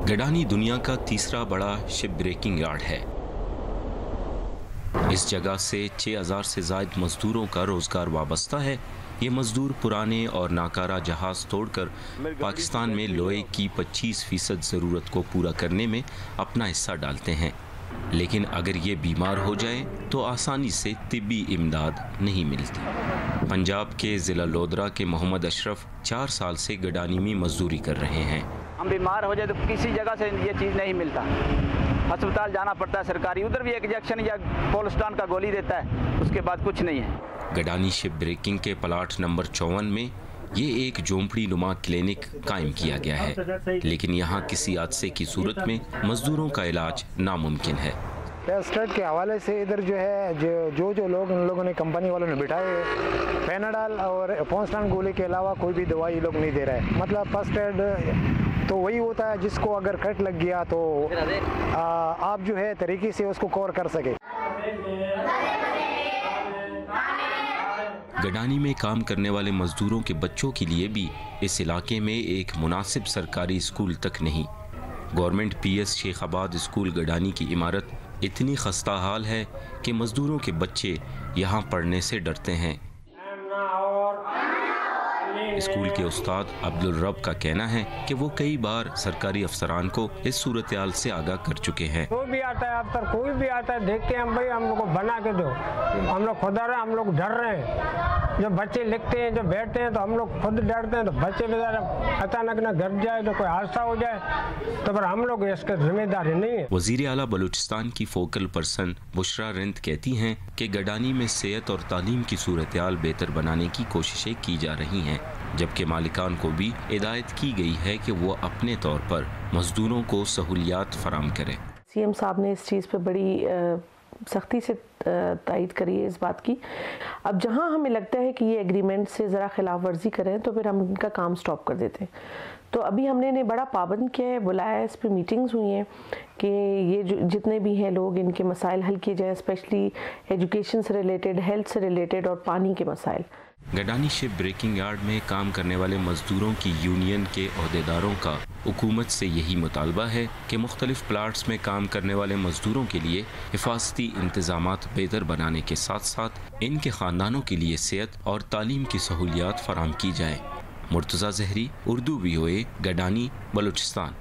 गडानी दुनिया का तीसरा बड़ा शिप ब्रेकिंग यार्ड है। इस जगह से 6000 से ज़ायद मजदूरों का रोज़गार वाबस्ता है। ये मजदूर पुराने और नाकारा जहाज़ तोड़कर पाकिस्तान में लोहे की 25% ज़रूरत को पूरा करने में अपना हिस्सा डालते हैं, लेकिन अगर ये बीमार हो जाए तो आसानी से तिब्बी इमदाद नहीं मिलती। पंजाब के ज़िला लोधरा के मोहम्मद अशरफ 4 साल से गडानी में मजदूरी कर रहे हैं। हम बीमार हो जाए तो किसी जगह से ये चीज़ नहीं मिलता, अस्पताल जाना पड़ता है सरकारी, उधर भी एक इंजेक्शन या पोलिस्टान का गोली देता है, उसके बाद कुछ नहीं है। गडानी शिप ब्रेकिंग के प्लाट नंबर 54 में ये एक झोंपड़ी नुमा क्लिनिक कायम किया गया है, लेकिन यहाँ किसी हादसे की सूरत में मजदूरों का इलाज नामुमकिन है। स्टेट के हवाले से इधर जो है जो लोग उन लोगों ने कंपनी वालों ने बिठाए, पैनाडाल और पोंस्टान गोली के अलावा कोई भी दवाई लोग नहीं दे रहे हैं। मतलब फर्स्ट एड तो वही होता है जिसको अगर कट लग गया तो आप जो है तरीके से उसको कवर कर सके। गडानी में काम करने वाले मजदूरों के बच्चों के लिए भी इस इलाके में एक मुनासिब सरकारी स्कूल तक नहीं। गवर्नमेंट PS शेखाबाद स्कूल गडानी की इमारत इतनी खस्ता हाल है कि मजदूरों के बच्चे यहाँ पढ़ने से डरते हैं। स्कूल के उस्ताद अब्दुल रब का कहना है कि वो कई बार सरकारी अफसरान को इस सूरत-ए-हाल से आगाह कर चुके हैं। कोई भी आता है अफसर, कोई भी आता है, देखते हैं हम भाई हम लोग को बना के दो, हम लोग खुद रहे, हम लोग डर रहे हैं। जब बच्चे लिखते हैं, जब बैठते हैं तो हम लोग खुद डरते हैं, तो बच्चे बेचारा अचानक ना गिर जाए तो कोई हादसा हो जाए तो फिर हम लोग इसके जिम्मेदारी नहीं है। वज़ीर आला बलूचिस्तान की फोकल पर्सन बुशरा रिंद कहती हैं कि गडानी में सेहत और तालीम की सूरत-ए-हाल बेहतर बनाने की कोशिशें की जा रही हैं, जबकि मालिकान को भी हिदायत की गई है कि वो अपने तौर पर मजदूरों को सहूलियात फराम करें। CM साहब ने इस चीज़ पे बड़ी सख्ती से तायद करी है इस बात की। अब जहाँ हमें लगता है कि ये एग्रीमेंट से ज़रा खिलाफ वर्जी करें तो फिर हम इनका काम स्टॉप कर देते हैं। तो अभी हमने इन्हें बड़ा पाबंद किया है, बुलाया है, इस पर मीटिंग्स हुई हैं कि ये जो जितने भी हैं लोग इनके मसाइल हल किए जाएँ, स्पेशली एजुकेशन से रिलेटेड, हेल्थ से रिलेटेड और पानी के मसाइल। गडानी शिप ब्रेकिंग यार्ड में काम करने वाले मजदूरों की यूनियन के अहदेदारों का हुकूमत से यही मुतालबा है कि मुख्तलिफ प्लाट्स में काम करने वाले मजदूरों के लिए हिफाजती इंतजामात बेहतर बनाने के साथ साथ इनके ख़ानदानों के लिए सेहत और तालीम की सहूलियात फराम की जाए। मुर्तज़ा ज़हरी, उर्दू VOA, गडानी, बलूचिस्तान।